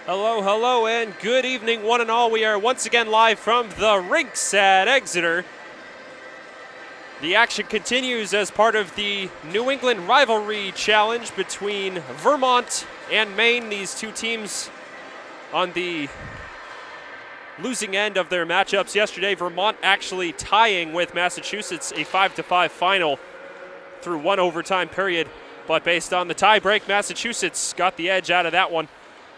Hello, hello, and good evening, one and all. We are once again live from the rinks at Exeter. The action continues as part of the New England rivalry challenge between Vermont and Maine. These two teams on the losing end of their matchups yesterday. Vermont actually tying with Massachusetts, a 5-5 final through one overtime period. But based on the tie break, Massachusetts got the edge out of that one.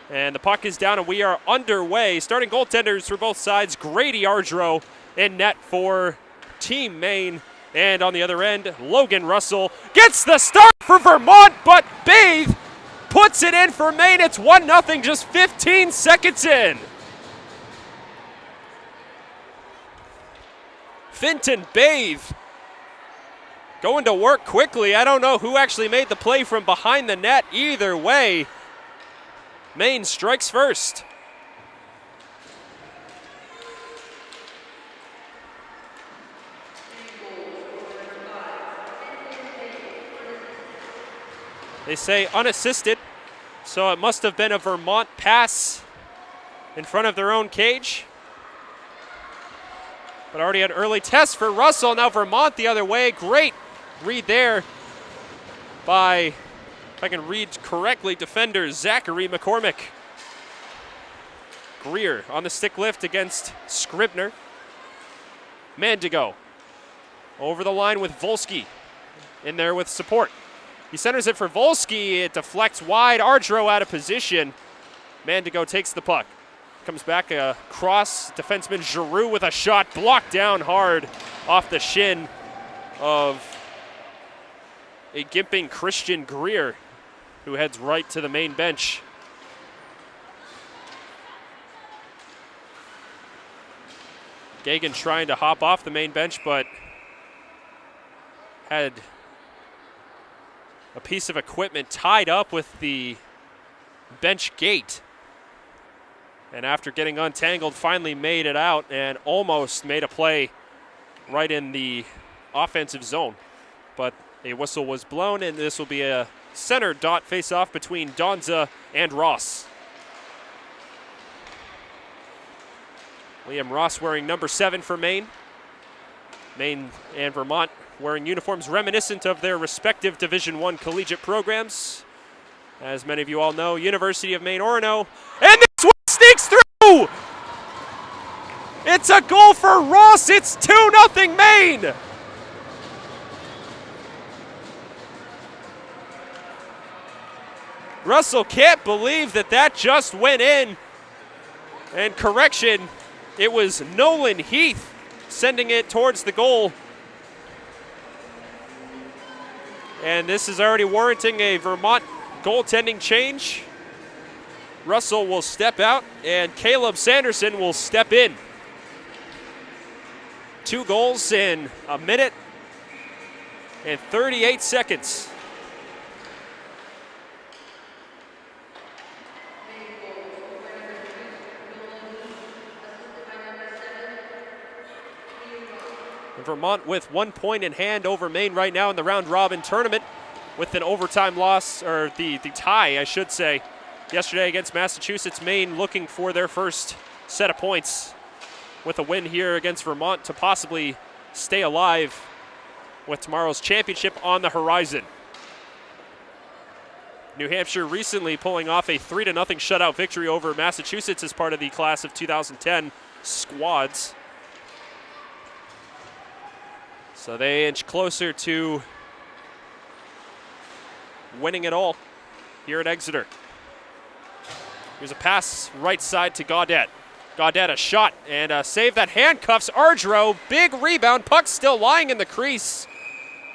And the puck is down and we are underway. Starting goaltenders for both sides, Grady Ardro in net for Team Maine. And on the other end, Logan Russell gets the start for Vermont, but Bathe puts it in for Maine. It's 1-0 just 15 seconds in. Finton Bathe going to work quickly. I don't know who actually made the play from behind the net. Either way, Maine strikes first. They say unassisted, so it must have been a Vermont pass in front of their own cage. But already an early test for Russell. Now Vermont the other way. Great read there by, if I can read correctly, defender Zachary McCormick. Greer on the stick lift against Scribner. Mandigo over the line with Volsky in there with support. He centers it for Volsky. It deflects wide. Ardro out of position. Mandigo takes the puck. Comes back across. Defenseman Giroux with a shot blocked down hard off the shin of a gimping Christian Greer, who heads right to the main bench. Gagan trying to hop off the main bench, but had a piece of equipment tied up with the bench gate. And after getting untangled, finally made it out and almost made a play right in the offensive zone. But a whistle was blown, and this will be a center dot face-off between Donza and Ross. Liam Ross wearing number 7 for Maine. Maine and Vermont wearing uniforms reminiscent of their respective Division I collegiate programs. As many of you all know, University of Maine Orono. And this one sneaks through! It's a goal for Ross. It's 2-0 Maine. Russell can't believe that just went in. And correction, it was Nolan Heath sending it towards the goal. And this is already warranting a Vermont goaltending change. Russell will step out and Caleb Sanderson will step in. 2 goals in a minute and 38 seconds. Vermont with 1 point in hand over Maine right now in the round robin tournament with an overtime loss, or the tie, I should say, yesterday against Massachusetts. Maine looking for their first set of points with a win here against Vermont to possibly stay alive with tomorrow's championship on the horizon. New Hampshire recently pulling off a 3-0 shutout victory over Massachusetts as part of the class of 2010 squads. So they inch closer to winning it all here at Exeter. Here's a pass right side to Gaudette. Gaudette a shot and a save that handcuffs Ardro. Big rebound, puck still lying in the crease.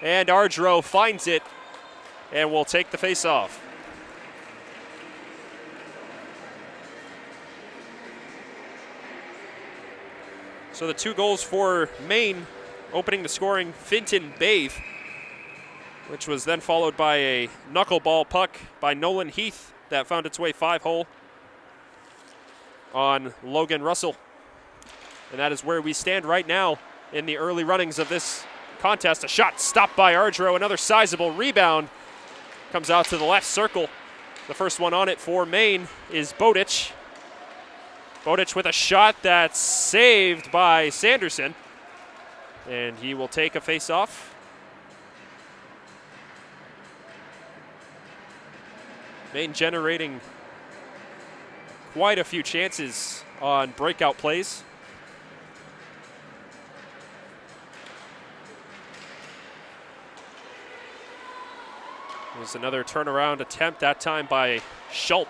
And Ardro finds it and will take the face-off. So the 2 goals for Maine, opening the scoring, Finton Bathe, which was then followed by a knuckleball puck by Nolan Heath that found its way 5-hole on Logan Russell. And that is where we stand right now in the early runnings of this contest. A shot stopped by Ardro, another sizable rebound comes out to the left circle. The first one on it for Maine is Bowditch. Bowditch with a shot that's saved by Sanderson. And he will take a face-off. Maine generating quite a few chances on breakout plays. There's another turnaround attempt, that time by Schmall,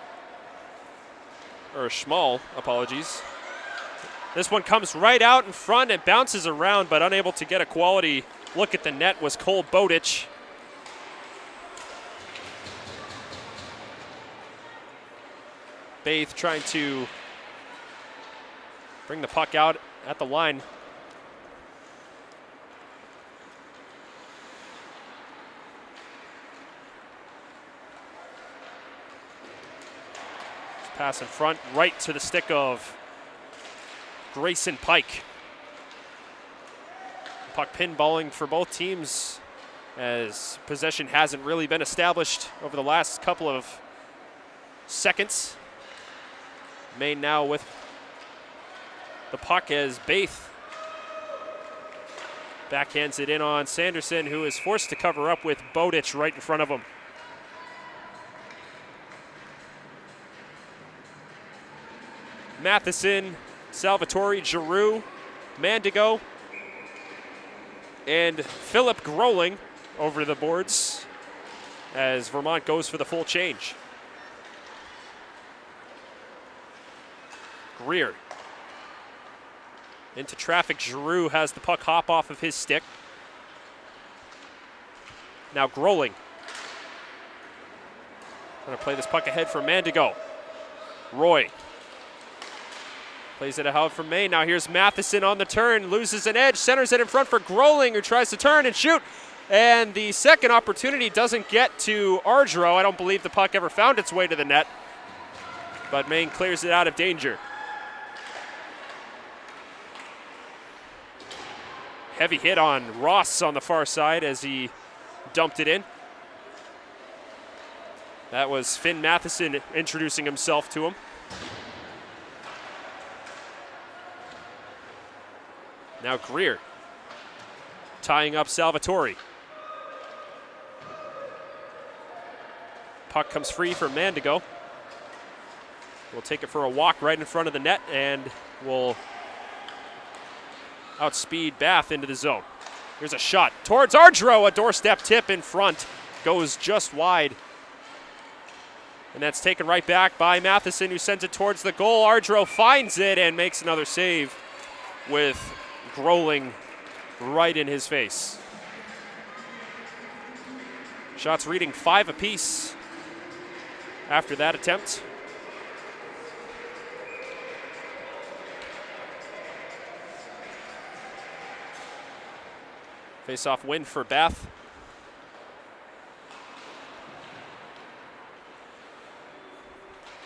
apologies. This one comes right out in front and bounces around, but unable to get a quality look at the net was Cole Bowditch. Bathe trying to bring the puck out at the line. Pass in front, right to the stick of Grayson Pike. Puck pinballing for both teams as possession hasn't really been established over the last couple of seconds. Maine now with the puck as Baith backhands it in on Sanderson, who is forced to cover up with Bowditch right in front of him. Matheson, Salvatore, Giroux, Mandigo, and Philip Groling over the boards as Vermont goes for the full change. Greer into traffic. Giroux has the puck hop off of his stick. Now Groling. Going to play this puck ahead for Mandigo. Roy plays it out from Maine. Now here's Matheson on the turn, loses an edge, centers it in front for Groling, who tries to turn and shoot. And the second opportunity doesn't get to Ardro. I don't believe the puck ever found its way to the net, but Maine clears it out of danger. Heavy hit on Ross on the far side as he dumped it in. That was Finn Matheson introducing himself to him. Now Greer tying up Salvatore. Puck comes free for Mandigo. We'll take it for a walk right in front of the net and will outspeed Bath into the zone. Here's a shot towards Ardro, a doorstep tip in front, goes just wide. And that's taken right back by Matheson, who sends it towards the goal. Ardro finds it and makes another save with Groling right in his face. Shots reading 5 apiece after that attempt. Face-off win for Bath.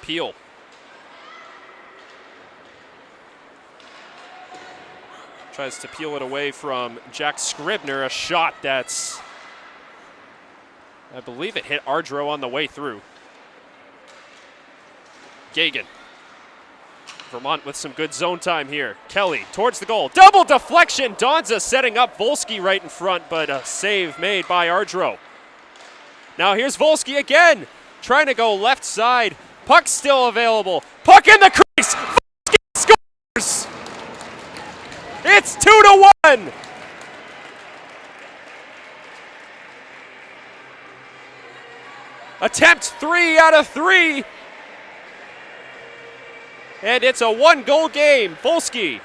Peel. Tries to peel it away from Jack Scribner, a shot that's, I believe it hit Ardro on the way through. Gagan. Vermont with some good zone time here. Kelly towards the goal. Double deflection. Donza setting up Volsky right in front, but a save made by Ardro. Now here's Volsky again, trying to go left side. Puck still available. Puck in the crease. Volsky scores. It's 2-1. Attempt 3 out of 3. And it's a 1-goal game. Volsky.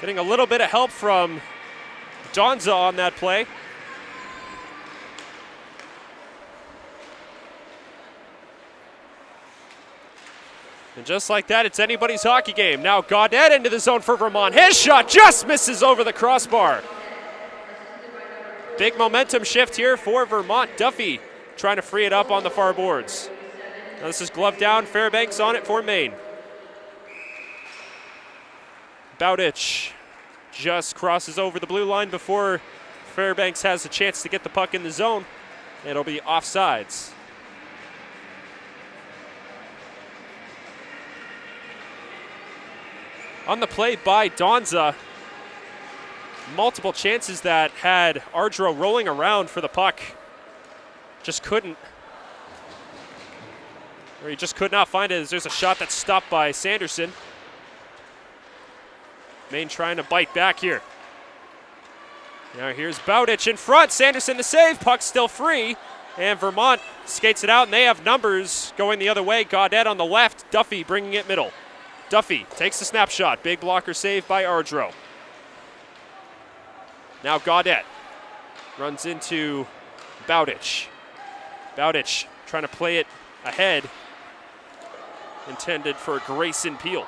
Getting a little bit of help from Donza on that play. And just like that, it's anybody's hockey game. Now Gaudet into the zone for Vermont. His shot just misses over the crossbar. Big momentum shift here for Vermont. Duffy trying to free it up on the far boards. Now this is glove down. Fairbanks on it for Maine. Bowditch just crosses over the blue line before Fairbanks has a chance to get the puck in the zone. It'll be offsides. On the play by Donza, multiple chances that had Ardro rolling around for the puck. Just couldn't, or he just could not find it as there's a shot that's stopped by Sanderson. Maine trying to bite back here. Now here's Bowditch in front. Sanderson to save. Puck still free. And Vermont skates it out, and they have numbers going the other way. Gaudet on the left. Duffy bringing it middle. Duffy takes the snapshot. Big blocker save by Ardro. Now Gaudet runs into Bowditch. Bowditch trying to play it ahead. Intended for Grayson Peel.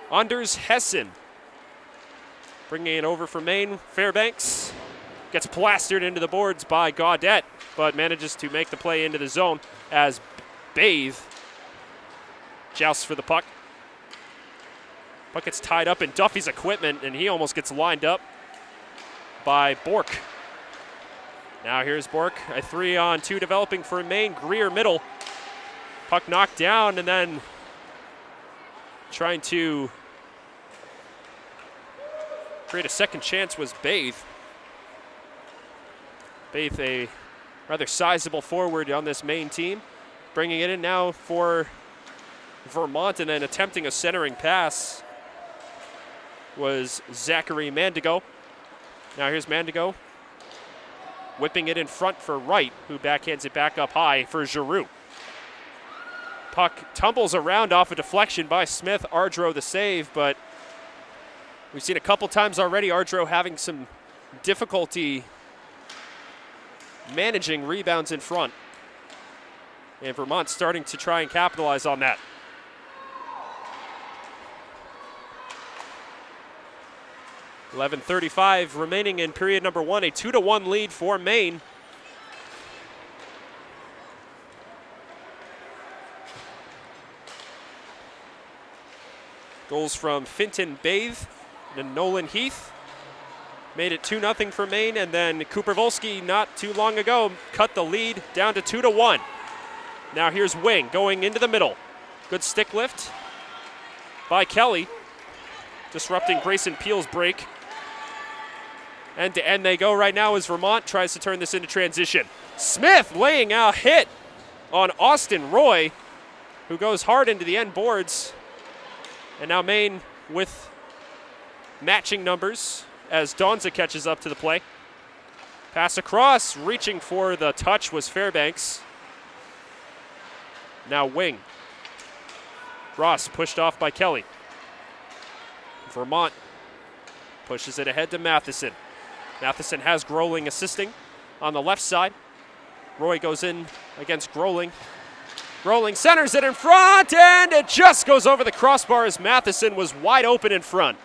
Anders Hessen bringing it over for Maine. Fairbanks gets plastered into the boards by Gaudet, but manages to make the play into the zone as Bathe jousts for the puck. Puck gets tied up in Duffy's equipment, and he almost gets lined up by Bork. Now here's Bork, a 3-on-2 developing for Maine. Greer middle. Puck knocked down, and then trying to create a second chance was Bathe. Bathe, a rather sizable forward on this Maine team. Bringing it in now for Vermont, and then attempting a centering pass was Zachary Mandigo. Now here's Mandigo whipping it in front for Wright, who backhands it back up high for Giroux. Puck tumbles around off a deflection by Smith. Ardro the save, but we've seen a couple times already Ardro having some difficulty managing rebounds in front. And Vermont starting to try and capitalize on that. .11:35 remaining in period number 1. A 2-1 lead for Maine. Goals from Finton Bathe and Nolan Heath made it 2-0 for Maine, and then Cooper Volsky not too long ago cut the lead down to 2-1. Now here's Wing going into the middle. Good stick lift by Kelly, disrupting Grayson Peel's break. End to end they go right now as Vermont tries to turn this into transition. Smith laying a hit on Austin Roy, who goes hard into the end boards. And now Maine with matching numbers as Donza catches up to the play. Pass across, reaching for the touch was Fairbanks. Now Wing. Ross pushed off by Kelly. Vermont pushes it ahead to Matheson. Matheson has Groling assisting on the left side. Roy goes in against Groling. Groling centers it in front, and it just goes over the crossbar as Matheson was wide open in front.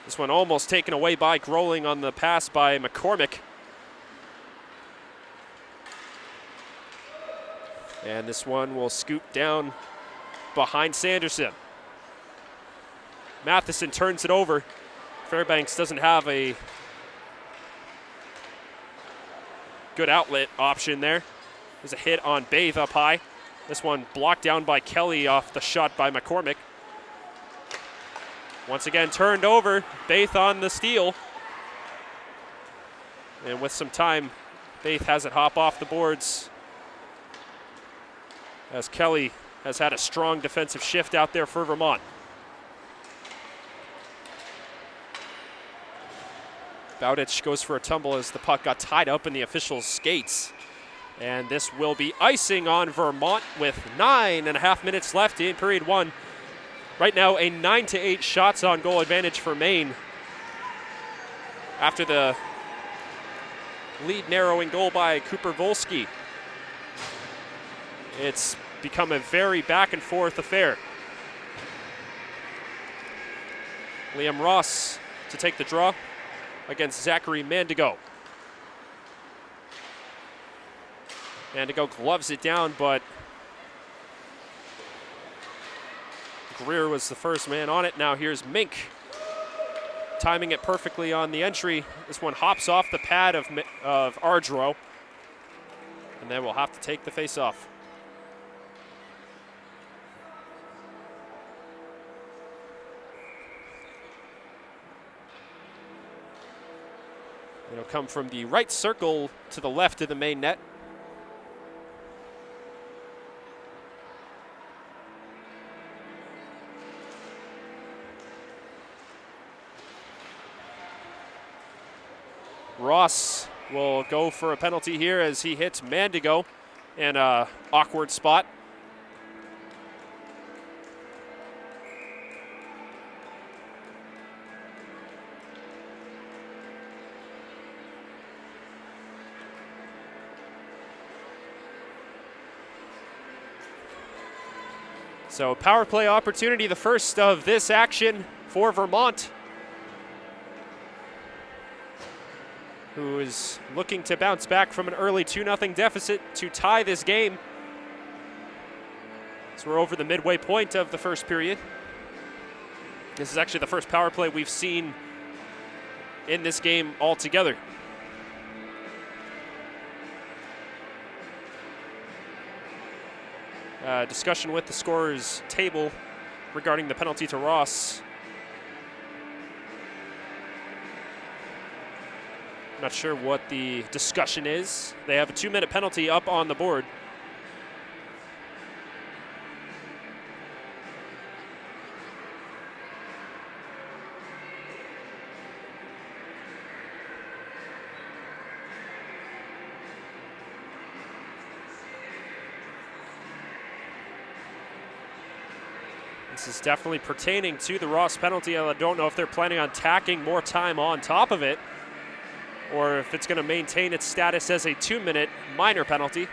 This one almost taken away by Groeling on the pass by McCormick. And this one will scoot down behind Sanderson. Matheson turns it over. Fairbanks doesn't have a good outlet option there. There's a hit on Baith up high. This one blocked down by Kelly off the shot by McCormick. Once again turned over. Baith on the steal. And with some time, Baith has it hop off the boards, as Kelly has had a strong defensive shift out there for Vermont. Bowditch goes for a tumble as the puck got tied up in the official's skates. And this will be icing on Vermont with 9.5 minutes left in period one. Right now, a 9-8 shots on goal advantage for Maine after the lead narrowing goal by Cooper Volsky. It's become a very back and forth affair. Liam Ross to take the draw against Zachary Mandigo. Mandigo gloves it down, but Greer was the first man on it. Now here's Mink, timing it perfectly on the entry. This one hops off the pad of Ardro, and then we'll have to take the face-off. It'll come from the right circle to the left of the main net. Ross will go for a penalty here as he hits Mandigo in an awkward spot. So power play opportunity, the first of this action for Vermont, who is looking to bounce back from an early 2-0 deficit to tie this game. So we're over the midway point of the first period. This is actually the first power play we've seen in this game altogether. Discussion with the scorer's table regarding the penalty to Ross. Not sure what the discussion is. They have a 2-minute penalty up on the board. This is definitely pertaining to the Ross penalty. I don't know if they're planning on tacking more time on top of it, or if it's going to maintain its status as a 2-minute minor penalty.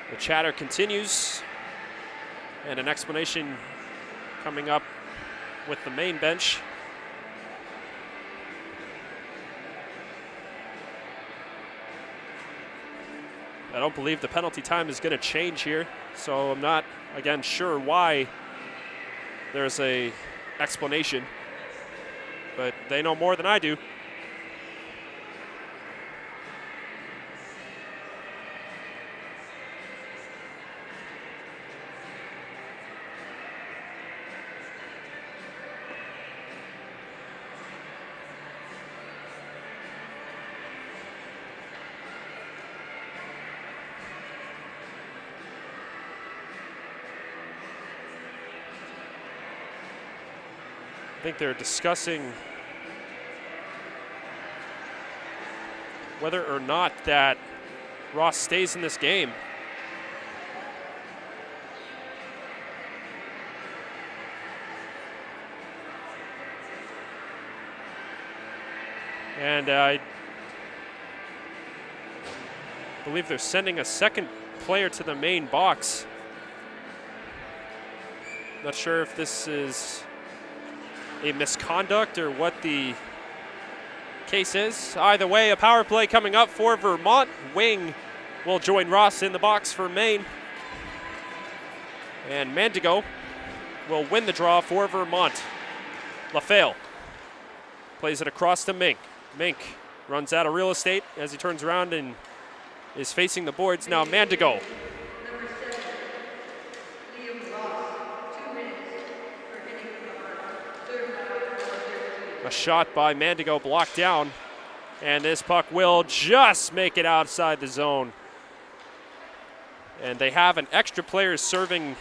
The chatter continues, and an explanation coming up with the main bench. I don't believe the penalty time is going to change here, so I'm not, again, sure why there's a explanation, but they know more than I do. I think they're discussing whether or not that Ross stays in this game. And I believe they're sending a second player to the main box. Not sure if this is a misconduct or what the case is. Either way, a power play coming up for Vermont. Wing will join Ross in the box for Maine. And Mandigo will win the draw for Vermont. LaFale plays it across to Mink. Mink runs out of real estate as he turns around and is facing the boards. Now Mandigo. A shot by Mandigo blocked down, and this puck will just make it outside the zone. And they have an extra player serving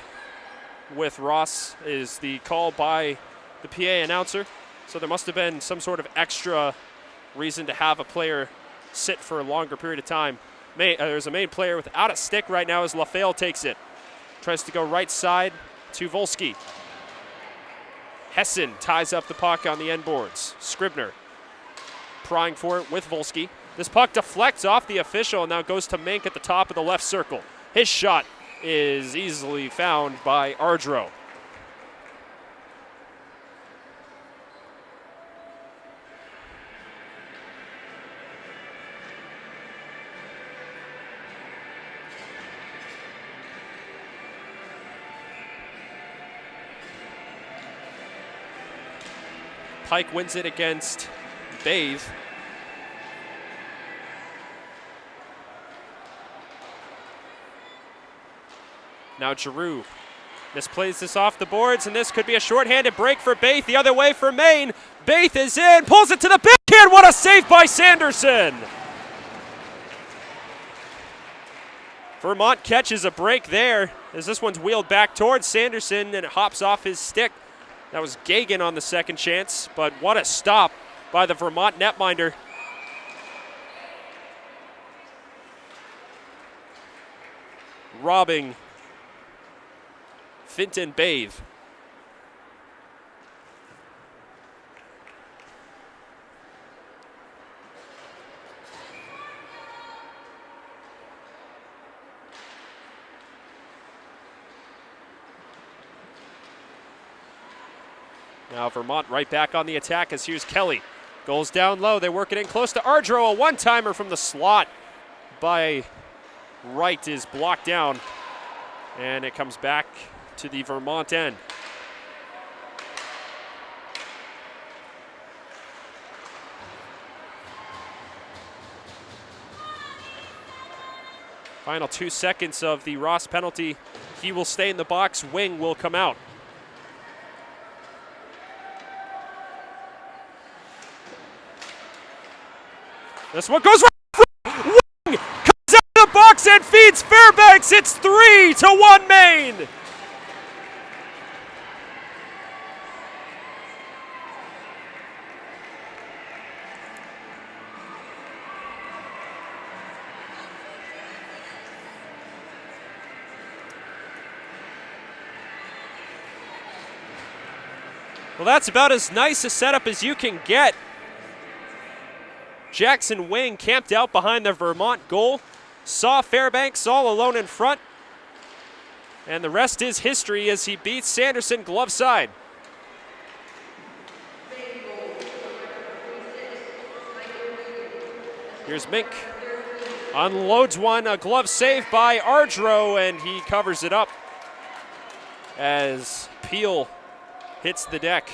with Ross, is the call by the PA announcer. So there must have been some sort of extra reason to have a player sit for a longer period of time. There's a Maine player without a stick right now as LaFale takes it. Tries to go right side to Volsky. Hessen ties up the puck on the end boards. Scribner prying for it with Volsky. This puck deflects off the official and now goes to Mink at the top of the left circle. His shot is easily found by Ardro. Pike wins it against Bathe. Now Giroux misplays this off the boards, and this could be a shorthanded break for Bathe. The other way for Maine. Bathe is in, pulls it to the backhand. What a save by Sanderson! Vermont catches a break there as this one's wheeled back towards Sanderson, and it hops off his stick. That was Gagan on the second chance, but what a stop by the Vermont netminder. Robbing Finton Bathe. Now Vermont right back on the attack as here's Kelly. Goes down low, they work it in close to Ardro. A one-timer from the slot by Wright is blocked down. And it comes back to the Vermont end. Final 2 seconds of the Ross penalty. He will stay in the box, Wing will come out. This one goes right. Wing comes out of the box and feeds Fairbanks. It's 3-1 Maine. Well, that's about as nice a setup as you can get. Jackson Wing camped out behind the Vermont goal, saw Fairbanks all alone in front, and the rest is history as he beats Sanderson glove side. Here's Mink, unloads one, a glove save by Ardro, and he covers it up as Peel hits the deck.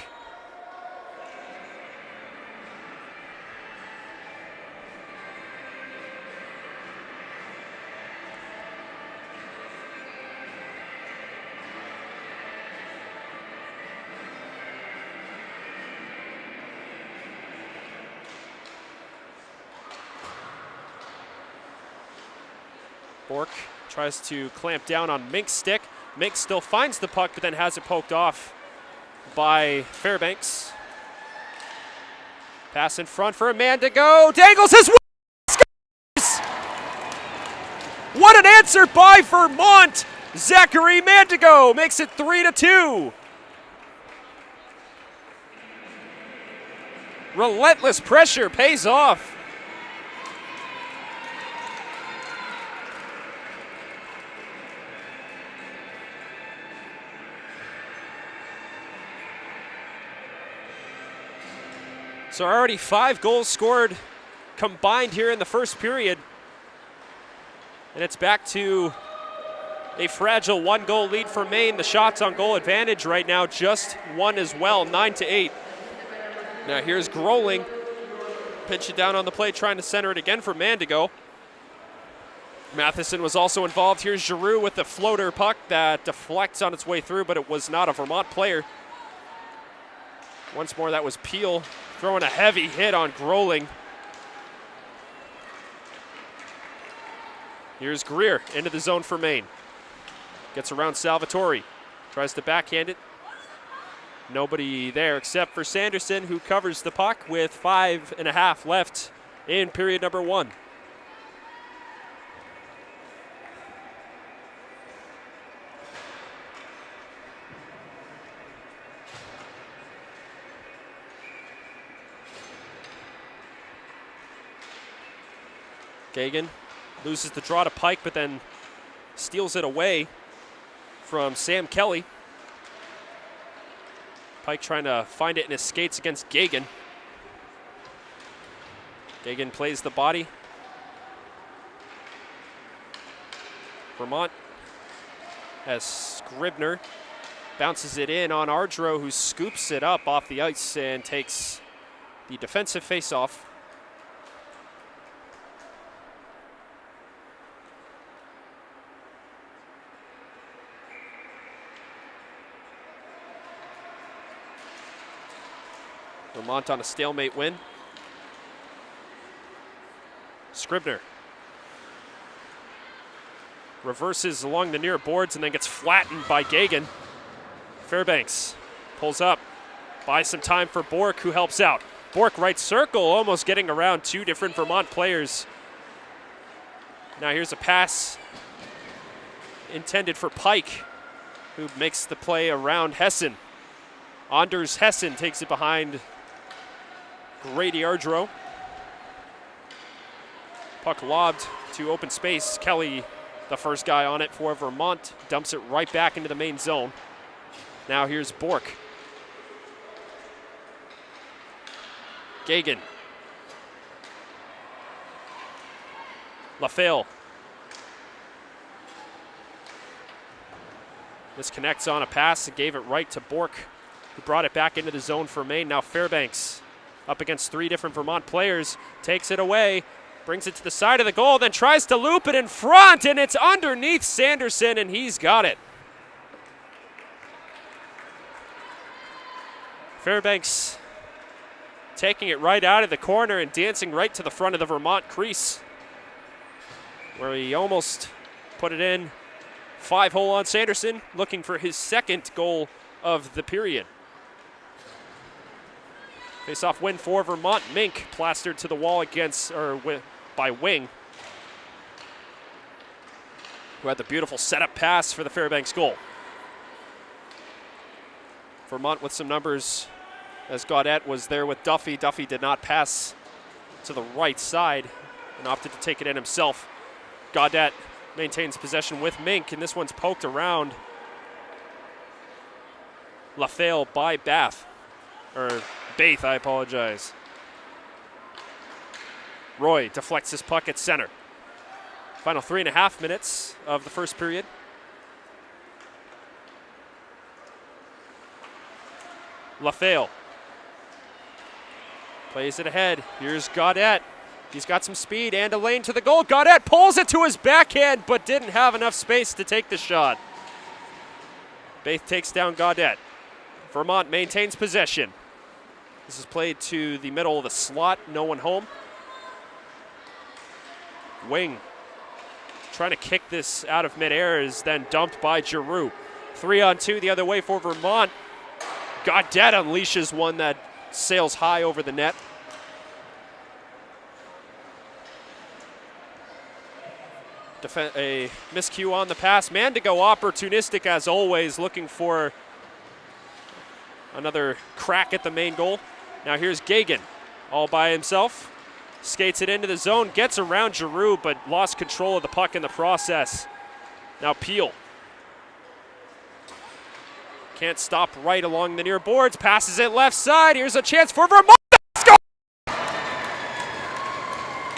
Bork tries to clamp down on Mink's stick. Mink still finds the puck, but then has it poked off by Fairbanks. Pass in front for a man to go. Dangles his scores! What an answer by Vermont! Zachary Mandigo makes it 3-2. Relentless pressure pays off. So already 5 goals scored combined here in the first period. And it's back to a fragile 1-goal lead for Maine. The shots on goal advantage right now, just 1 as well, 9-8. Now here's Groling. Pinch it down on the play, trying to center it again for Mandigo. Matheson was also involved. Here's Giroux with the floater puck that deflects on its way through, but it was not a Vermont player. Once more, that was Peel throwing a heavy hit on Groling. Here's Greer into the zone for Maine. Gets around Salvatore. Tries to backhand it. Nobody there except for Sanderson, who covers the puck with 5.5 left in period number 1. Gagan loses the draw to Pike, but then steals it away from Sam Kelly. Pike trying to find it in his skates against Gagan. Gagan plays the body. Vermont has Scribner. Bounces it in on Ardro, who scoops it up off the ice and takes the defensive faceoff. Vermont on a stalemate win. Scribner reverses along the near boards and then gets flattened by Gagan. Fairbanks pulls up, buys some time for Bork, who helps out. Bork right circle, almost getting around 2 different Vermont players. Now here's a pass intended for Pike, who makes the play around Hessen. Anders Hessen takes it behind Grady Ardro. Puck lobbed to open space. Kelly, the first guy on it for Vermont, dumps it right back into the main zone. Now here's Bork. Gagan. LaFale. This connects on a pass and gave it right to Bork, who brought it back into the zone for Maine. Now Fairbanks up against 3 different Vermont players, takes it away, brings it to the side of the goal, then tries to loop it in front, and it's underneath Sanderson, and he's got it. Fairbanks taking it right out of the corner and dancing right to the front of the Vermont crease, where he almost put it in. 5-hole on Sanderson, looking for his 2nd goal of the period. Face-off win for Vermont. Mink plastered to the wall by Wing, who had the beautiful setup pass for the Fairbanks goal. Vermont with some numbers, as Gaudette was there with Duffy. Duffy did not pass to the right side and opted to take it in himself. Gaudette maintains possession with Mink, and this one's poked around LaFale by Bath. I apologize. Roy deflects his puck at center. Final 3.5 minutes of the first period. LaFale plays it ahead. Here's Gaudette. He's got some speed and a lane to the goal. Gaudette pulls it to his backhand, but didn't have enough space to take the shot. Baith takes down Gaudette. Vermont maintains possession. This is played to the middle of the slot, no one home. Wing trying to kick this out of midair is then dumped by Giroux. 3-on-2 the other way for Vermont. Gaudette unleashes one that sails high over the net. A miscue on the pass. Mandigo opportunistic as always, looking for another crack at the main goal. Now here's Gagan. all by himself. Skates it into the zone, gets around Giroux, but lost control of the puck in the process. Now Peel. Can't stop right along the near boards, passes it left side. Here's a chance for Vermont. Score!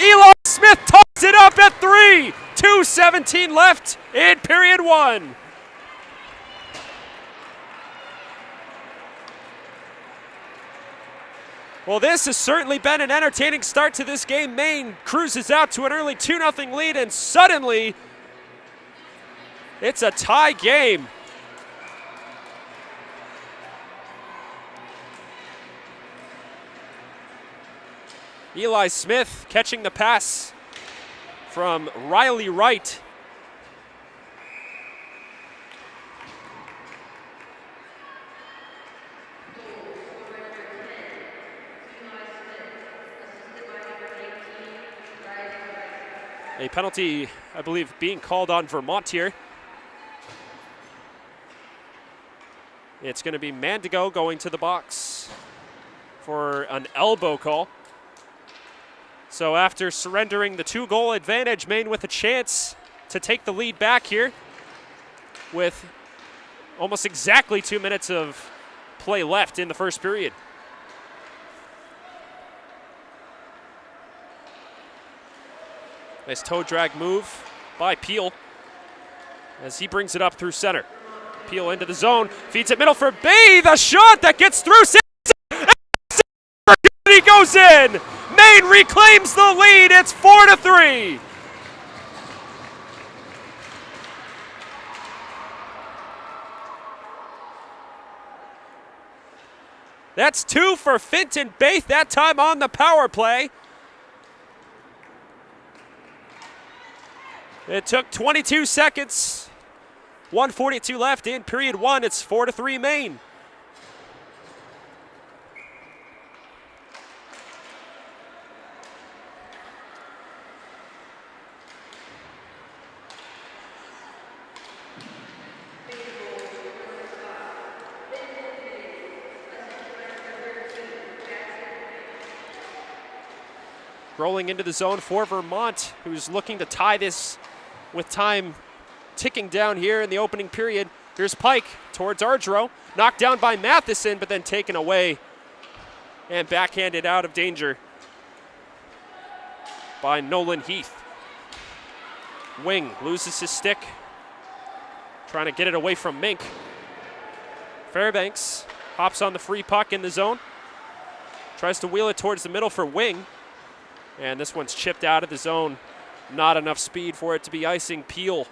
Eli Smith tops it up at 3. 2:17 left in period 1. Well, this has certainly been an entertaining start to this game. Maine cruises out to an early 2-0 lead, and suddenly it's a tie game. Eli Smith catching the pass from Riley Wright. A penalty, I believe, being called on Vermont here. It's going to be Mandigo going to the box for an elbow call. So after surrendering the 2-goal advantage, Maine with a chance to take the lead back here with almost exactly 2 minutes of play left in the first period. Nice toe drag move by Peel as he brings it up through center. Peel into the zone, feeds it middle for B. The shot that gets through. He goes in. Maine reclaims the lead. It's 4-3. That's 2 for Finton Baith, that time on the power play. It took 22 seconds. 1:42 left in period 1. It's 4-3 Maine. Rolling into the zone for Vermont, who's looking to tie this with time ticking down here in the opening period. Here's Pike towards Ardro, knocked down by Matheson, but then taken away and backhanded out of danger by Nolan Heath. Wing loses his stick, trying to get it away from Mink. Fairbanks hops on the free puck in the zone, tries to wheel it towards the middle for Wing. And this one's chipped out of the zone. Not enough speed for it to be icing. Peel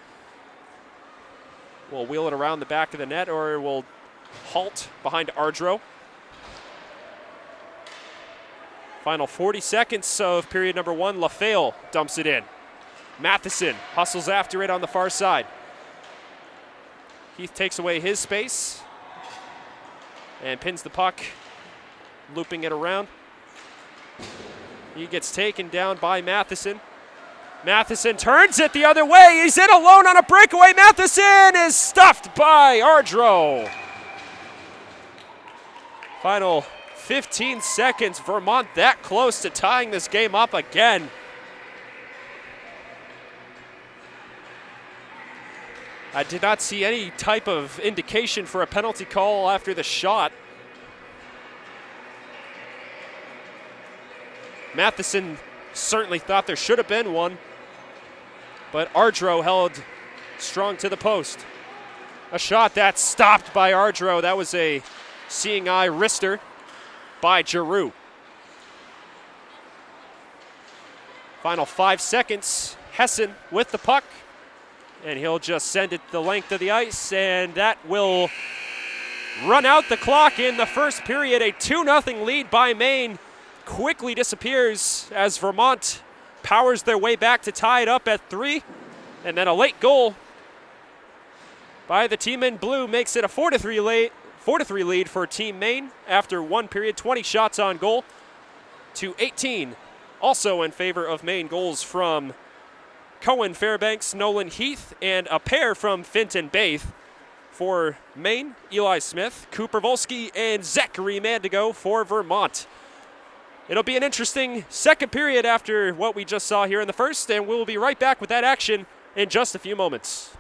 will wheel it around the back of the net, or will halt behind Ardro. Final 40 seconds of period number 1. LaFale dumps it in. Matheson hustles after it on the far side. Heath takes away his space and pins the puck, looping it around. He gets taken down by Matheson. Matheson turns it the other way. He's in alone on a breakaway. Matheson is stuffed by Ardro. Final 15 seconds. Vermont that close to tying this game up again. I did not see any type of indication for a penalty call after the shot. Matheson certainly thought there should have been one, but Ardro held strong to the post. A shot that's stopped by Ardro. That was a seeing eye wrister by Giroux. Final 5 seconds. Hessen with the puck, and he'll just send it the length of the ice, and that will run out the clock in the first period. A 2-0 lead by Maine quickly disappears as Vermont powers their way back to tie it up at 3. And then a late goal by the team in blue makes it a 4-3 lead for Team Maine after 1 period. 20 shots on goal to 18. Also in favor of Maine, goals from Cohen Fairbanks, Nolan Heath, and a pair from Finton Baith. For Maine, Eli Smith, Cooper Volsky, and Zachary Mandigo for Vermont. It'll be an interesting second period after what we just saw here in the first, and we'll be right back with that action in just a few moments.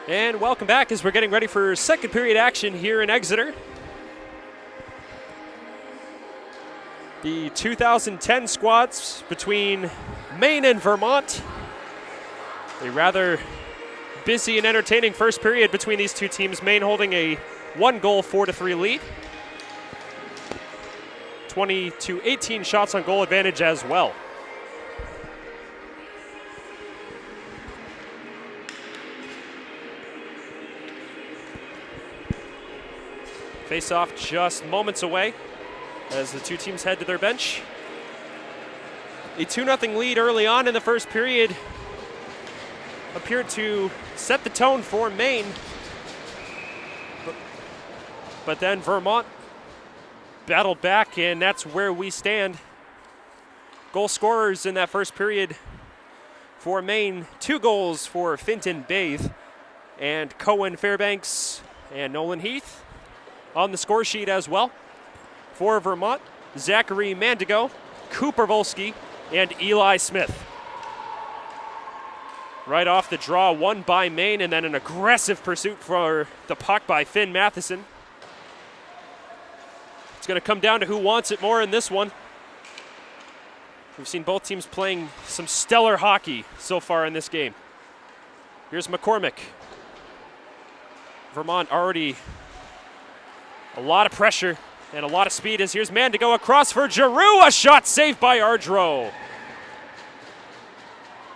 And welcome back as we're getting ready for second period action here in Exeter. The 2010 squads between Maine and Vermont. A rather busy and entertaining first period between these two teams. Maine holding a 1-goal, 4-3 lead. 20-18 shots on goal advantage as well. Face-off just moments away as the two teams head to their bench. A 2-0 lead early on in the first period appeared to set the tone for Maine. But then Vermont battled back, and that's where we stand. Goal scorers in that first period for Maine, 2 goals for Finton Bathe and Cohen Fairbanks and Nolan Heath. On the score sheet as well, for Vermont, Zachary Mandigo, Cooper Volsky, and Eli Smith. Right off the draw, won by Maine, and then an aggressive pursuit for the puck by Finn Matheson. It's going to come down to who wants it more in this one. We've seen both teams playing some stellar hockey so far in this game. Here's McCormick. Vermont already a lot of pressure and a lot of speed as here's Mandigo across for Giroux. A shot saved by Ardro.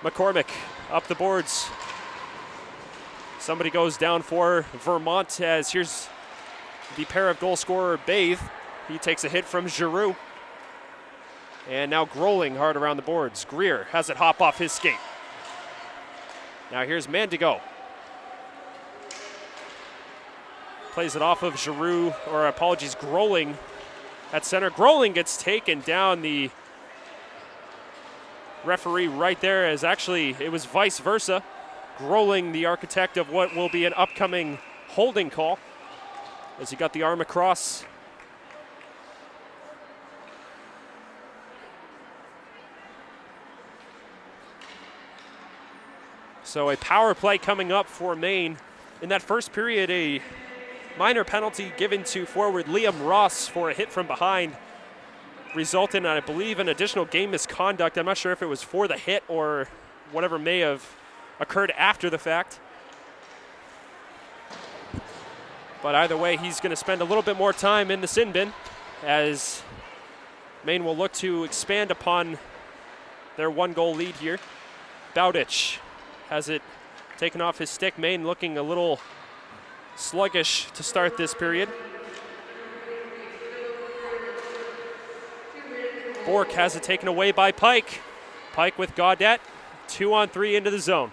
McCormick up the boards. Somebody goes down for Vermont as here's the pair of goal scorer Bathe. He takes a hit from Giroux. And now Groling hard around the boards. Greer has it hop off his skate. Now here's Mandigo. Plays it off of Giroux, or apologies, Groling at center. Groling gets taken down. The referee right there as actually it was vice versa. Groling, the architect of what will be an upcoming holding call, as he got the arm across. So a power play coming up for Maine. In that first period, a minor penalty given to forward Liam Ross for a hit from behind resulted in, I believe, an additional game misconduct. I'm not sure if it was for the hit or whatever may have occurred after the fact. But either way, he's going to spend a little bit more time in the sin bin as Maine will look to expand upon their 1-goal lead here. Bowditch has it taken off his stick. Maine looking a little sluggish to start this period. Bork has it taken away by Pike. Pike with Gaudette, 2-on-3 into the zone.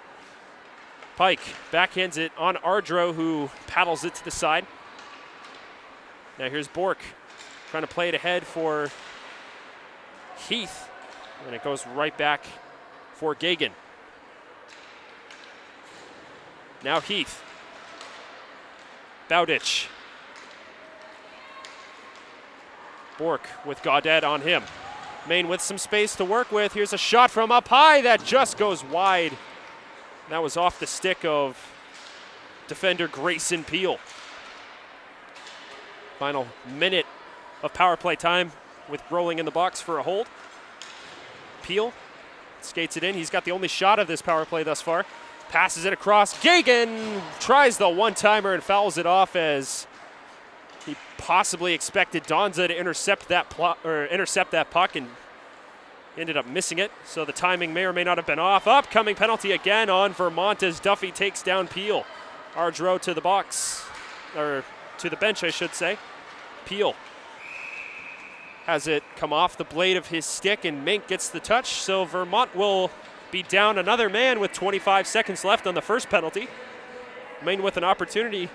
Pike backhands it on Ardro, who paddles it to the side. Now here's Bork trying to play it ahead for Heath, and it goes right back for Gagan. Now Heath. Bowditch. Bork with Gaudette on him. Maine with some space to work with. Here's a shot from up high that just goes wide. That was off the stick of defender Grayson Peel. Final minute of power play time with Groling in the box for a hold. Peel skates it in. He's got the only shot of this power play thus far. Passes it across. Gagan tries the one-timer and fouls it off as he possibly expected Donza to intercept that puck and ended up missing it. So the timing may or may not have been off. Upcoming penalty again on Vermont as Duffy takes down Peel. Ardro to the box, or to the bench, I should say. Peel has it come off the blade of his stick, and Mink gets the touch. So Vermont will be down another man with 25 seconds left on the first penalty. Maine with an opportunity.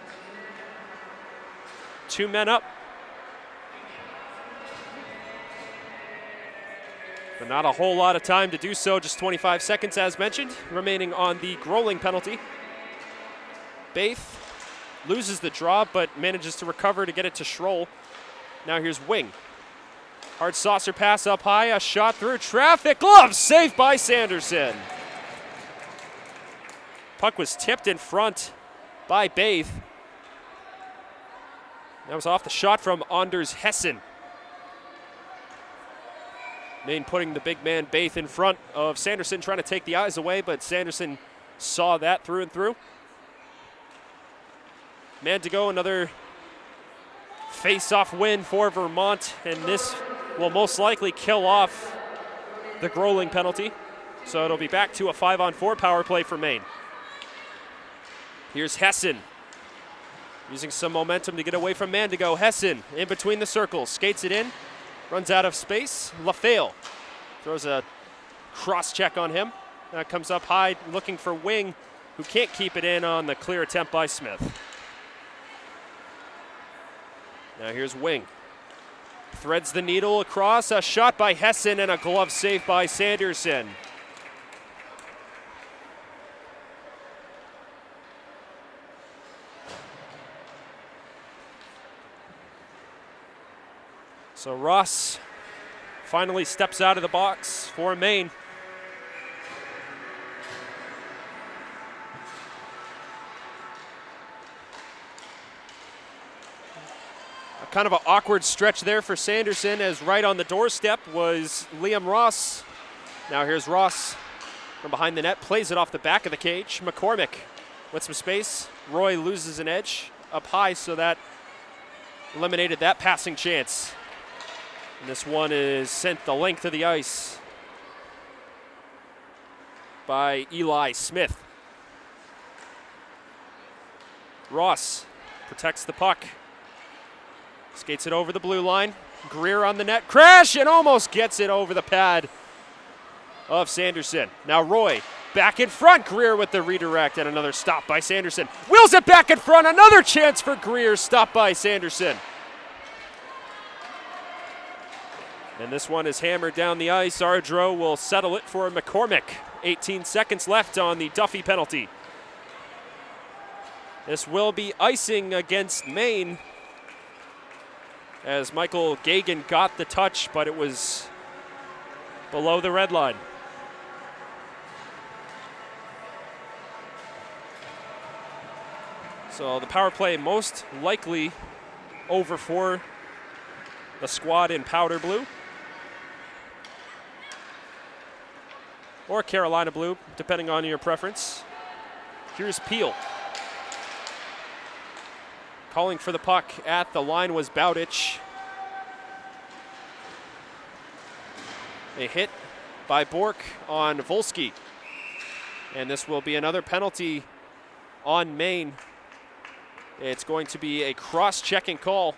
2 men up. But not a whole lot of time to do so. Just 25 seconds as mentioned, remaining on the Groling penalty. Baith loses the draw, but manages to recover to get it to Schroll. Now here's Wing. Hard saucer pass up high, a shot through traffic. Glove saved by Sanderson. Puck was tipped in front by Baith. That was off the shot from Anders Hessen. Maine putting the big man Baith in front of Sanderson, trying to take the eyes away, but Sanderson saw that through and through. Man to go, another face-off win for Vermont, and this will most likely kill off the Groeling penalty. So it'll be back to a 5-on-4 power play for Maine. Here's Hessen, using some momentum to get away from Mandigo. Hessen in between the circles, skates it in, runs out of space. LaFale throws a cross-check on him. That comes up high, looking for Wing, who can't keep it in on the clear attempt by Smith. Now here's Wing. Threads the needle across, a shot by Hessen and a glove save by Sanderson. So Ross finally steps out of the box for Maine. Kind of an awkward stretch there for Sanderson, as right on the doorstep was Liam Ross. Now here's Ross from behind the net, plays it off the back of the cage. McCormick with some space. Roy loses an edge up high, so that eliminated that passing chance. And this one is sent the length of the ice by Eli Smith. Ross protects the puck. Skates it over the blue line. Greer on the net. Crash, and almost gets it over the pad of Sanderson. Now Roy back in front. Greer with the redirect, and another stop by Sanderson. Wheels it back in front. Another chance for Greer. Stop by Sanderson. And this one is hammered down the ice. Ardro will settle it for McCormick. 18 seconds left on the Duffy penalty. This will be icing against Maine, as Michael Gagan got the touch, but it was below the red line. So the power play most likely over for the squad in powder blue, or Carolina blue, depending on your preference. Here's Peel. Calling for the puck at the line was Bowditch. A hit by Bork on Volsky. And this will be another penalty on Maine. It's going to be a cross-checking call.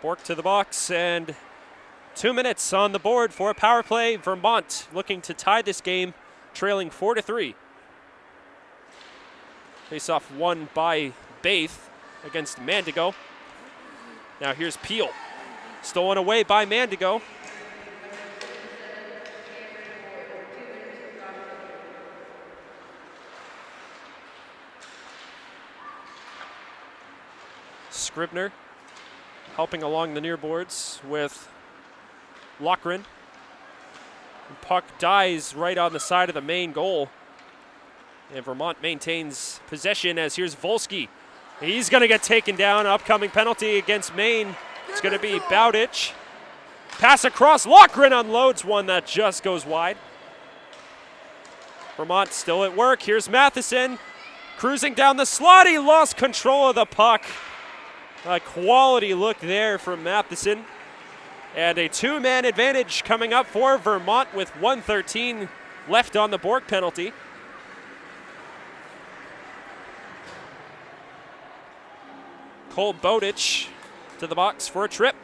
Bork to the box, and 2 minutes on the board for a power play. Vermont looking to tie this game, trailing 4-3. Face-off won by Baith against Mandigo. Now here's Peel. Stolen away by Mandigo. Scribner helping along the near boards with Lochran. And puck dies right on the side of the Maine goal. And Vermont maintains possession, as here's Volsky. He's going to get taken down. Upcoming penalty against Maine. It's going to be Bowditch. Pass across. Lochran unloads one that just goes wide. Vermont still at work. Here's Matheson cruising down the slot. He lost control of the puck. A quality look there from Matheson. And a two-man advantage coming up for Vermont with 1:13 left on the Bork penalty. Cole Bowditch to the box for a trip.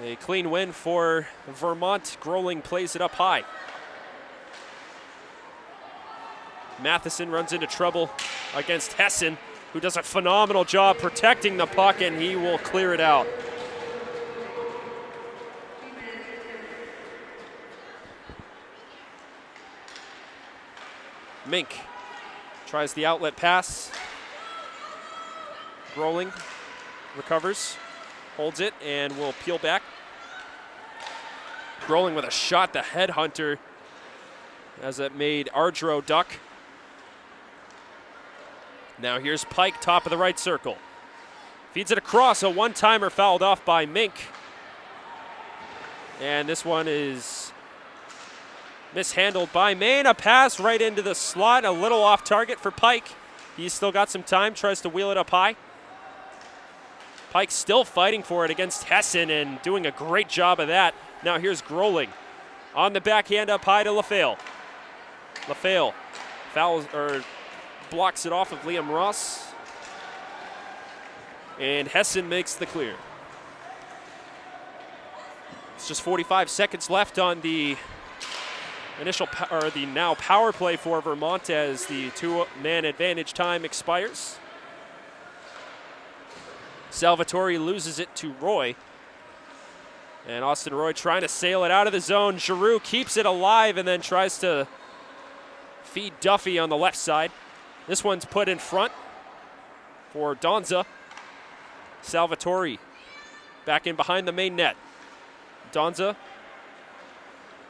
A clean win for Vermont. Groling plays it up high. Matheson runs into trouble against Hessen, who does a phenomenal job protecting the puck, and he will clear it out. Mink tries the outlet pass. Groling recovers, holds it, and will peel back. Groling with a shot, the headhunter, as it made Ardro duck. Now here's Pike, top of the right circle. Feeds it across, a one-timer fouled off by Mink. And this one is mishandled by Maine. A pass right into the slot, a little off target for Pike. He's still got some time, tries to wheel it up high. Pike still fighting for it against Hessen and doing a great job of that. Now here's Groling on the backhand up high to LaFale. LaFale fouls, or blocks it off of Liam Ross. And Hessen makes the clear. It's just 45 seconds left on the initial, or the now power play for Vermont as the two-man advantage time expires. Salvatore loses it to Roy. And Austin Roy trying to sail it out of the zone. Giroux keeps it alive and then tries to feed Duffy on the left side. This one's put in front for Donza. Salvatore back in behind the main net. Donza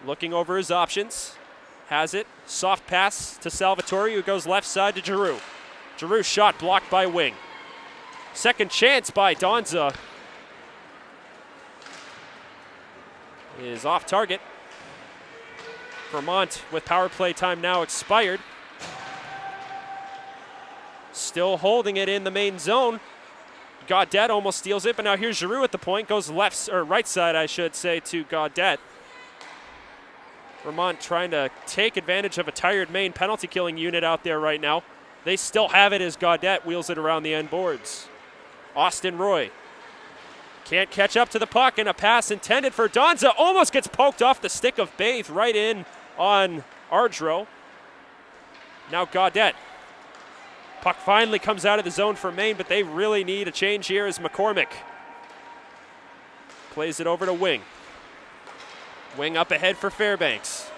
looking over his options. Has it. Soft pass to Salvatore, who goes left side to Giroux. Giroux shot blocked by Wing. Second chance by Donza is off target. Vermont with power play time now expired. Still holding it in the main zone. Gaudet almost steals it, but now here's Giroux at the point. Goes left, or right side, I should say, to Gaudet. Vermont trying to take advantage of a tired Maine penalty killing unit out there right now. They still have it as Gaudet wheels it around the end boards. Austin Roy can't catch up to the puck, and a pass intended for Donza almost gets poked off the stick of Baith right in on Ardro. Now Gaudet. Puck finally comes out of the zone for Maine, but they really need a change here as McCormick plays it over to Wing. Wing up ahead for Fairbanks.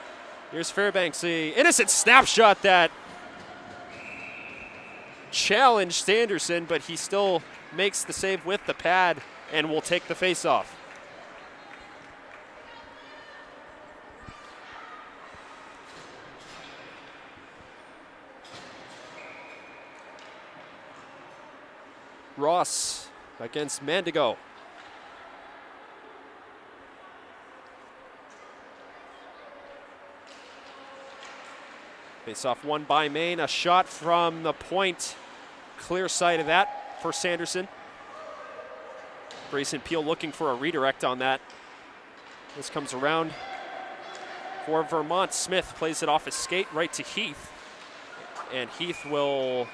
Here's Fairbanks, the innocent snapshot that challenged Sanderson, but he still makes the save with the pad and will take the faceoff. Ross against Mandigo. Face-off won by Maine. A shot from the point. Clear sight of that for Sanderson. Grayson Peel looking for a redirect on that. This comes around for Vermont. Smith plays it off his skate right to Heath. And Heath will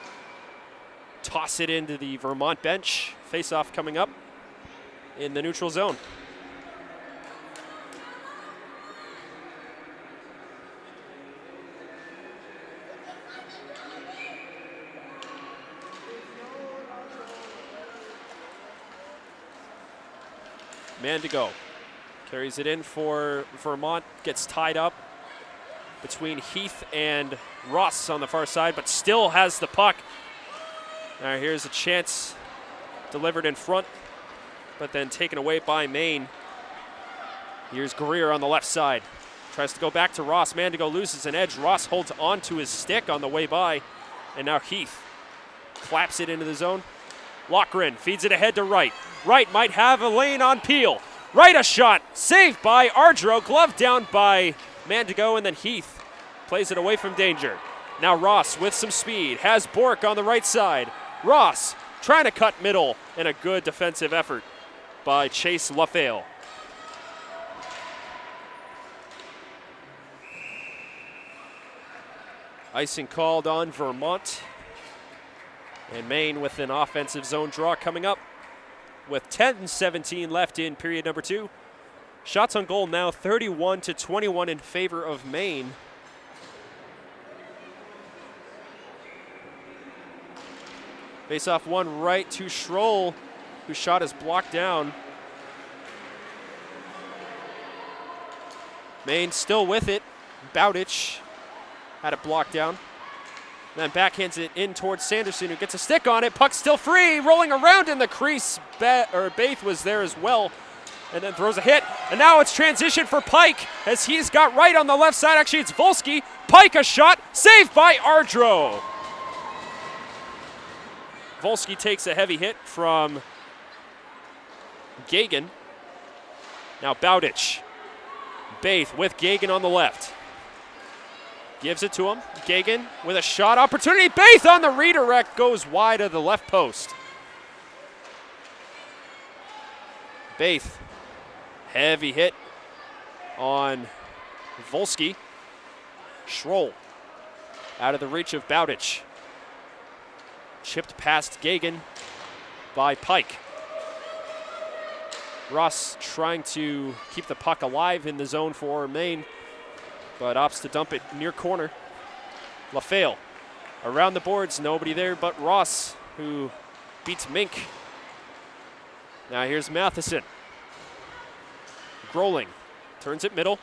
toss it into the Vermont bench. Face-off coming up in the neutral zone. Mandigo carries it in for Vermont, gets tied up between Heath and Ross on the far side, but still has the puck. Now here's a chance delivered in front, but then taken away by Maine. Here's Greer on the left side. Tries to go back to Ross. Mandigo loses an edge. Ross holds onto his stick on the way by, and now Heath claps it into the zone. Lochran feeds it ahead to Wright. Wright might have a lane on Peel. Wright a shot, saved by Ardro, glove down by Mandigo, and then Heath plays it away from danger. Now Ross with some speed, has Bork on the right side. Ross trying to cut middle, and a good defensive effort by Chase LaFale. Icing called on Vermont. And Maine with an offensive zone draw coming up with 10:17 left in period number 2. Shots on goal now 31-21 in favor of Maine. Face-off one right to Schroll, whose shot is blocked down. Maine still with it. Bowditch had it blocked down. Then backhands it in towards Sanderson, who gets a stick on it. Puck still free, rolling around in the crease. Baith was there as well, and then throws a hit. And now it's transition for Pike, as he's got right on the left side. Actually, it's Volsky. Pike a shot, saved by Ardro. Volsky takes a heavy hit from Gagan. Now Bowditch. Baith with Gagan on the left. Gives it to him. Gagan with a shot opportunity. Baith on the redirect, goes wide of the left post. Baith, heavy hit on Volsky. Schroll out of the reach of Bowditch. Chipped past Gagan by Pike. Ross trying to keep the puck alive in the zone for Maine, but opts to dump it near corner. LaFale around the boards, nobody there but Ross, who beats Mink. Now here's Matheson. Growling turns it middle.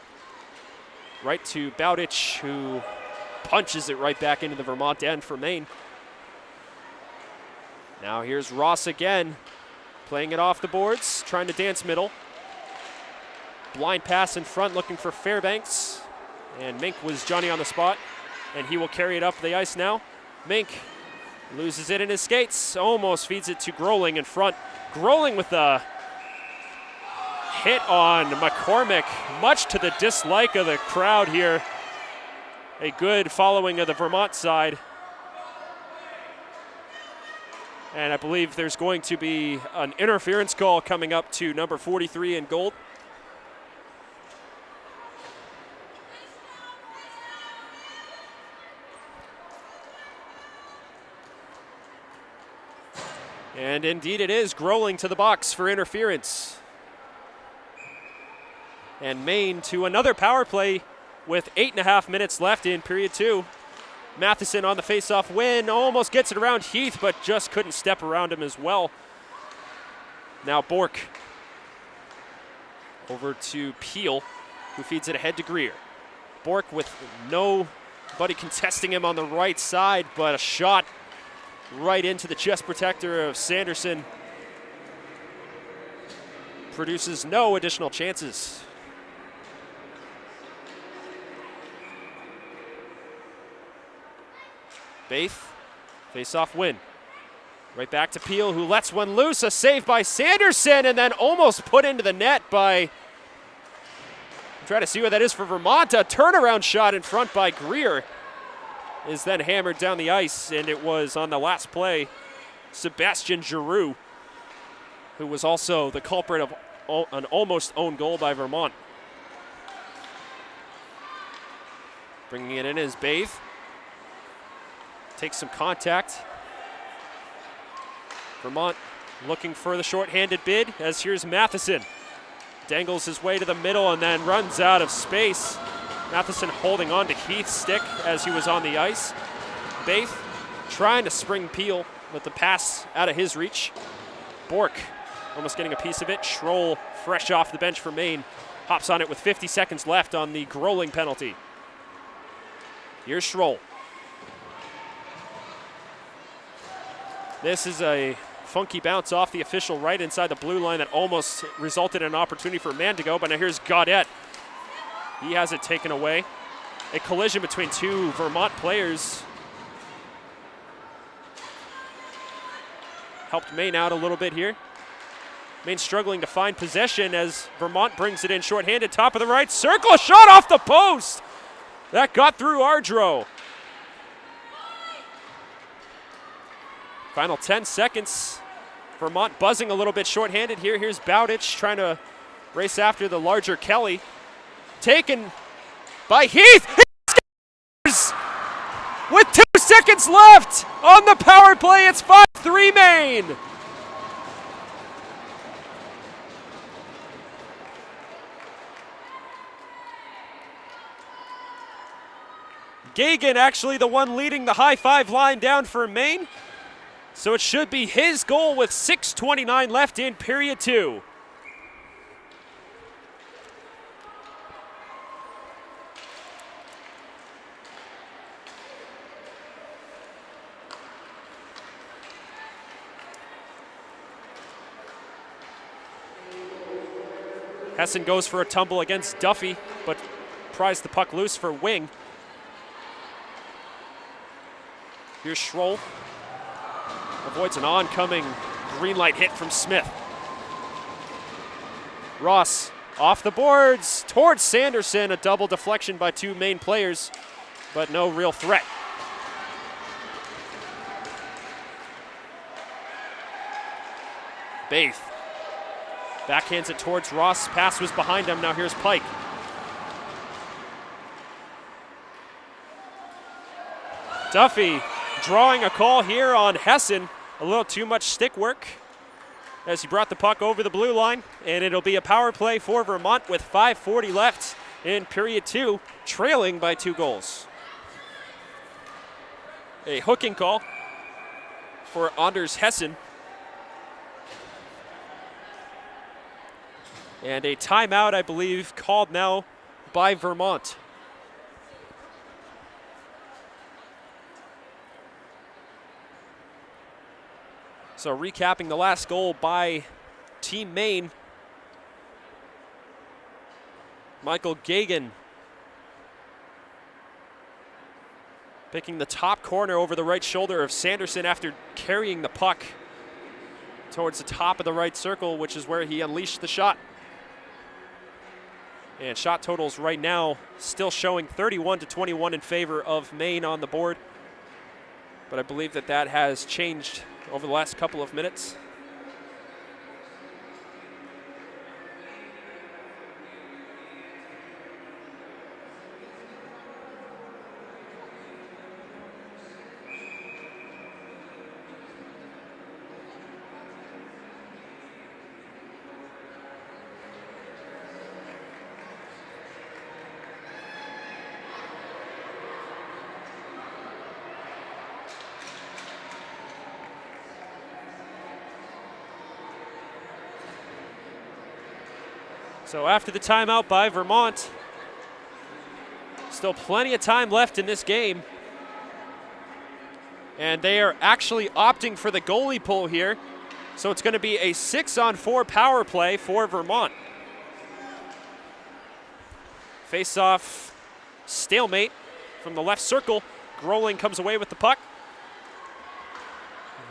Right to Bowditch, who punches it right back into the Vermont end for Maine. Now here's Ross again, playing it off the boards, trying to dance middle. Blind pass in front, looking for Fairbanks. And Mink was Johnny on the spot, and he will carry it up the ice now. Mink loses it in his skates, almost feeds it to Growling in front. Growling with a hit on McCormick, much to the dislike of the crowd here. A good following of the Vermont side. And I believe there's going to be an interference call coming up to number 43 in gold. And indeed it is. Growling to the box for interference. And Maine to another power play with 8.5 minutes left in period 2. Matheson on the face-off win, almost gets it around Heath, but just couldn't step around him as well. Now Bork over to Peel, who feeds it ahead to Greer. Bork with nobody contesting him on the right side, but a shot right into the chest protector of Sanderson produces no additional chances. Baith, face-off win. Right back to Peel, who lets one loose. A save by Sanderson, and then almost put into the net by, try to see what that is for Vermont. A turnaround shot in front by Greer is then hammered down the ice, and it was on the last play, Sebastian Giroux, who was also the culprit of an almost own goal by Vermont. Bringing it in is Baith. Takes some contact. Vermont looking for the shorthanded bid, as here's Matheson. Dangles his way to the middle and then runs out of space. Matheson holding on to Heath's stick as he was on the ice. Baith trying to spring Peel with the pass out of his reach. Bork almost getting a piece of it. Schroll, fresh off the bench for Maine, hops on it with 50 seconds left on the Growling penalty. Here's Schroll. This is a funky bounce off the official right inside the blue line that almost resulted in an opportunity for Mandigo, but now here's Gaudette. He has it taken away. A collision between two Vermont players helped Maine out a little bit here. Maine struggling to find possession as Vermont brings it in shorthanded, top of the right circle, shot off the post. That got through Ardro. Final 10 seconds. Vermont buzzing a little bit shorthanded here. Here's Bowditch trying to race after the larger Kelly. Taken by Heath. He scores! With 2 seconds left on the power play, it's 5-3 Maine. Gagan actually the one leading the high five line down for Maine. So it should be his goal with 6:29 left in period 2. Hessen goes for a tumble against Duffy, but pries the puck loose for Wing. Here's Schroll. Avoids an oncoming green light hit from Smith. Ross off the boards towards Sanderson. A double deflection by 2 Maine players, but no real threat. Baith backhands it towards Ross. Pass was behind him. Now here's Pike. Duffy drawing a call here on Hessen. A little too much stick work as he brought the puck over the blue line, and it'll be a power play for Vermont with 5:40 left in period 2, trailing by 2 goals. A hooking call for Anders Hessen. And a timeout, I believe, called now by Vermont. So recapping the last goal by Team Maine. Michael Gagan picking the top corner over the right shoulder of Sanderson after carrying the puck towards the top of the right circle, which is where he unleashed the shot. And shot totals right now still showing 31-21 in favor of Maine on the board. But I believe that that has changed over the last couple of minutes. So after the timeout by Vermont, still plenty of time left in this game. And they are actually opting for the goalie pull here. So it's going to be a 6-on-4 power play for Vermont. Face-off stalemate from the left circle. Groeling comes away with the puck.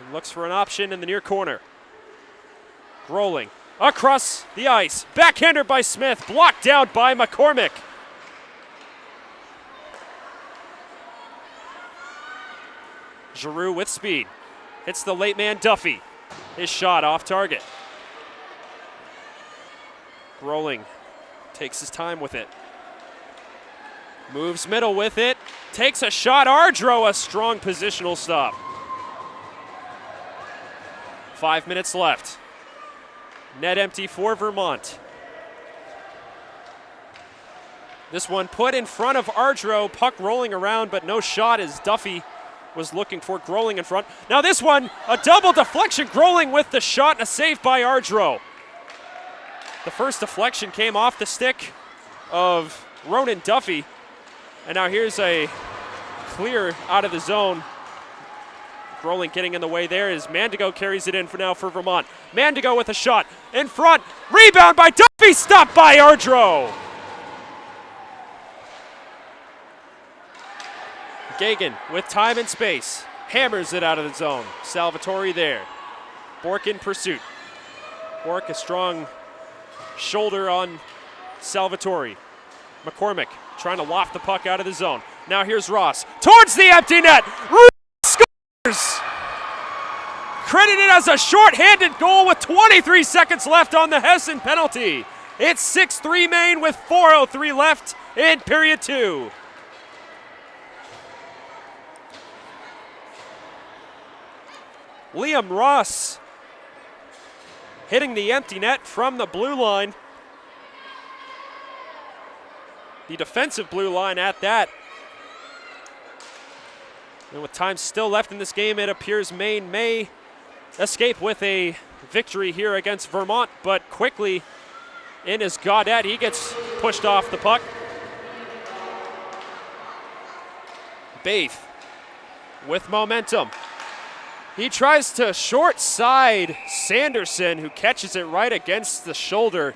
And looks for an option in the near corner. Groeling across the ice. Backhander by Smith. Blocked down by McCormick. Giroux with speed. Hits the late man Duffy. His shot off target. Groeling takes his time with it. Moves middle with it. Takes a shot. Ardro, a strong positional stop. 5 minutes left. Net empty for Vermont. This one put in front of Ardro. Puck rolling around, but no shot as Duffy was looking for Groeling in front. Now this one, a double deflection. Groeling with the shot and a save by Ardro. The first deflection came off the stick of Ronan Duffy. And now here's a clear out of the zone. Groeling getting in the way there as Mandigo carries it in for now for Vermont. Mandigo with a shot in front. Rebound by Duffy, stopped by Ardro. Gagan with time and space. Hammers it out of the zone. Salvatore there. Bork in pursuit. Bork a strong shoulder on Salvatore. McCormick trying to loft the puck out of the zone. Now here's Ross towards the empty net. Scores! Credited as a short-handed goal with 23 seconds left on the Hessen penalty. It's 6-3 Maine with 4:03 left in period 2. Liam Ross hitting the empty net from the blue line. The defensive blue line at that. And with time still left in this game, it appears Maine may escape with a victory here against Vermont, but quickly in is Gaudette. He gets pushed off the puck. Baith with momentum. He tries to short side Sanderson, who catches it right against the shoulder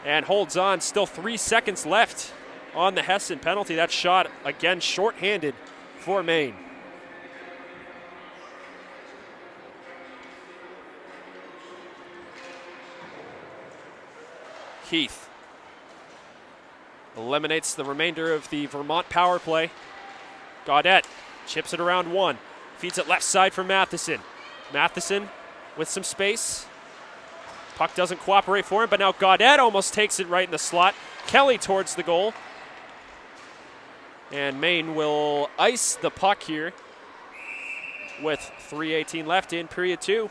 and holds on. Still 3 seconds left on the Hessen penalty. That shot, again, shorthanded for Maine. Heath eliminates the remainder of the Vermont power play. Gaudette chips it around one. Feeds it left side for Matheson. Matheson with some space. Puck doesn't cooperate for him, but now Gaudette almost takes it right in the slot. Kelly towards the goal. And Maine will ice the puck here with 3:18 left in period 2.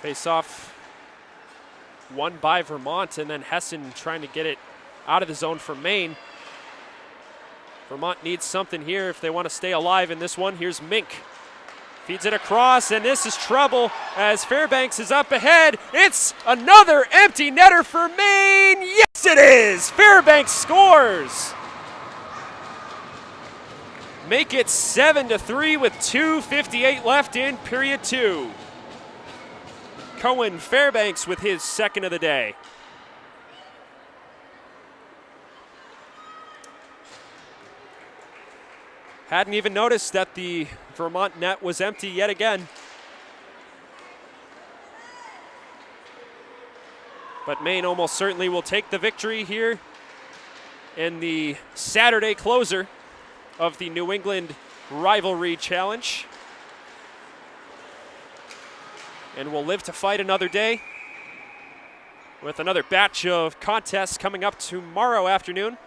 Face-off won by Vermont, and then Hessen trying to get it out of the zone from Maine. Vermont needs something here if they want to stay alive in this one. Here's Mink. Feeds it across, and this is trouble as Fairbanks is up ahead. It's another empty netter for Maine. Yes, it is! Fairbanks scores! Make it 7-3 with 2:58 left in period 2. Cohen Fairbanks with his second of the day. Hadn't even noticed that the Vermont net was empty yet again. But Maine almost certainly will take the victory here in the Saturday closer of the New England Rivalry Challenge. And we'll live to fight another day with another batch of contests coming up tomorrow afternoon.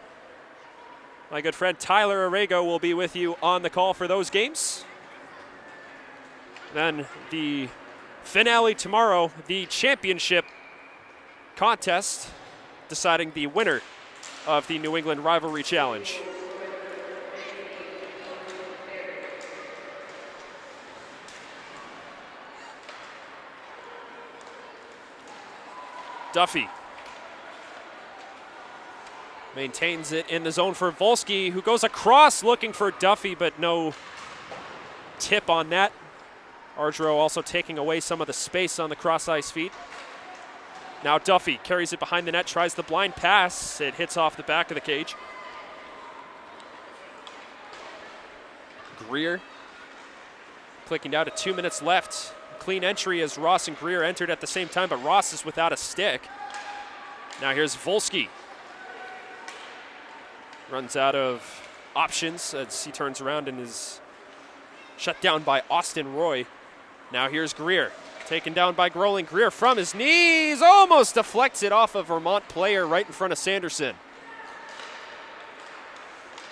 My good friend Tyler Arago will be with you on the call for those games. Then the finale tomorrow, the championship contest, deciding the winner of the New England Rivalry Challenge. Duffy maintains it in the zone for Volsky, who goes across looking for Duffy, but no tip on that. Ardro also taking away some of the space on the cross-ice feet. Now Duffy carries it behind the net, tries the blind pass. It hits off the back of the cage. Greer clicking down to 2 minutes left. Clean entry as Ross and Greer entered at the same time, but Ross is without a stick. Now here's Volsky. Runs out of options as he turns around and is shut down by Austin Roy. Now here's Greer, taken down by Groening. Greer from his knees, almost deflects it off a Vermont player right in front of Sanderson.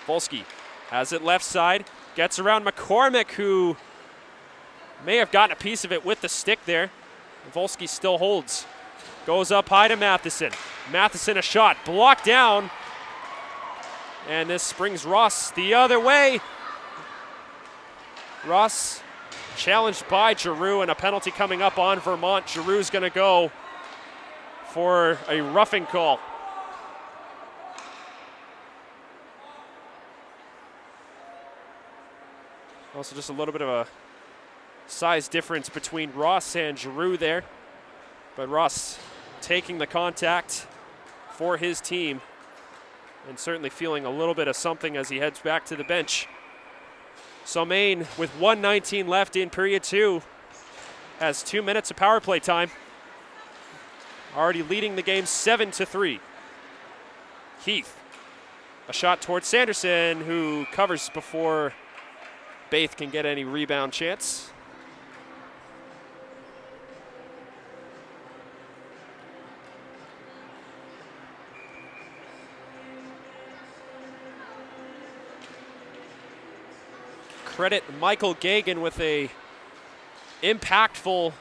Volsky has it left side, gets around McCormick, who may have gotten a piece of it with the stick there. Volsky still holds. Goes up high to Matheson. Matheson a shot, blocked down. And this brings Ross the other way. Ross challenged by Giroux, and a penalty coming up on Vermont. Giroux's gonna go for a roughing call. Also just a little bit of a size difference between Ross and Giroux there. But Ross taking the contact for his team and certainly feeling a little bit of something as he heads back to the bench. So Maine, with 1:19 left in period 2, has 2 minutes of power play time. Already leading the game 7-3. Heath, a shot towards Sanderson, who covers before Baith can get any rebound chance. Credit Michael Gagan with a impactful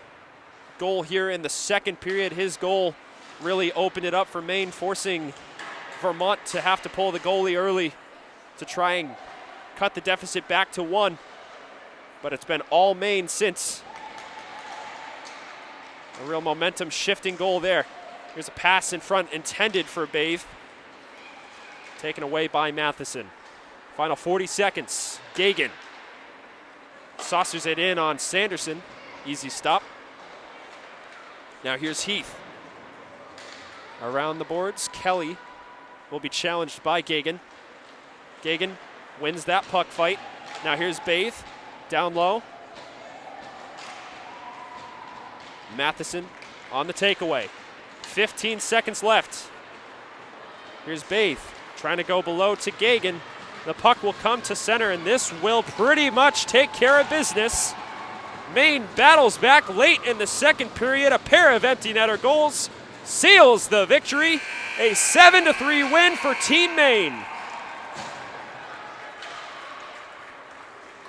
goal here in the second period. His goal really opened it up for Maine, forcing Vermont to have to pull the goalie early to try and cut the deficit back to 1. But it's been all Maine since. A real momentum shifting goal there. Here's a pass in front intended for Baith. Taken away by Matheson. Final 40 seconds. Gagan saucers it in on Sanderson. Easy stop. Now here's Heath. Around the boards, Kelly will be challenged by Gagan. Gagan wins that puck fight. Now here's Baith, down low. Matheson on the takeaway. 15 seconds left. Here's Baith trying to go below to Gagan. The puck will come to center, and this will pretty much take care of business. Maine battles back late in the second period. A pair of empty netter goals seals the victory. A 7-3 win for Team Maine.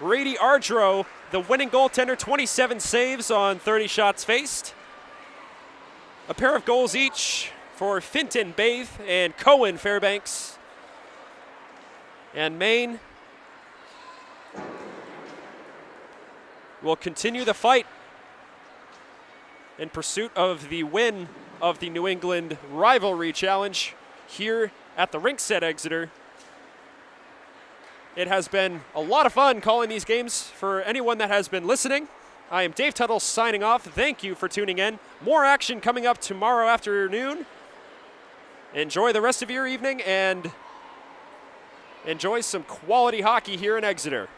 Grady Ardro, the winning goaltender, 27 saves on 30 shots faced. A pair of goals each for Finton Baith and Cohen Fairbanks. And Maine will continue the fight in pursuit of the win of the New England Rivalry Challenge here at the rinks at Exeter. It has been a lot of fun calling these games for anyone that has been listening. I am Dave Tuttle signing off. Thank you for tuning in. More action coming up tomorrow afternoon. Enjoy the rest of your evening and enjoy some quality hockey here in Exeter.